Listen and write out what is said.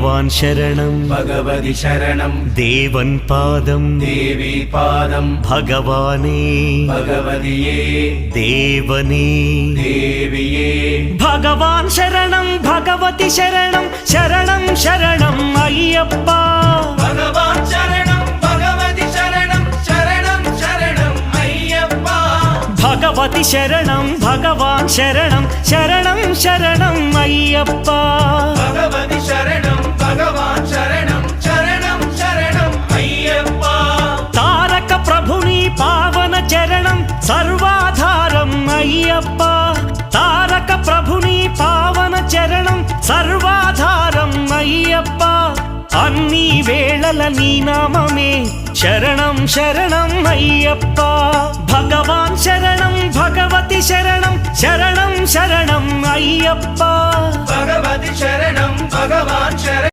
ഭഗവാൻ ശരണം ഭഗവതി ശരണം ദേവൻ പാദം ദേവി പാദം ഭഗവാനേ ഭഗവതിയേ ദേവനേ ദേവിയേ ഭഗവാൻ ശരണം ഭഗവതി ശരണം ശരണം ശരണം അയ്യപ്പ ഭഗവാൻ ശരണം ഭഗവതി ശരണം ശരണം ശരണം അയ്യപ്പ ഭഗവതി ശരണം ഭഗവാൻ ശരണം ശരണം ശരണം അയ്യപ്പ ഭഗവതി ശരണം ഭഗവാൻ ശരണം ശരണം ശരണം അയ്യപ്പ താരക ప్రభుని పావన చరణం సర్వాధారం అయ్యప్ప తారక ప్రభుని పావన చరణం సర్వాధారం అయ్యప్ప అన్ని వేళల నీ నామమే శరణం శరణం అయ్యప్ప భగవాన్ శరణం భగవతి శరణం శరణం శరణం అయ్యప్ప భగవతి శరణం భగవాన్ శరణం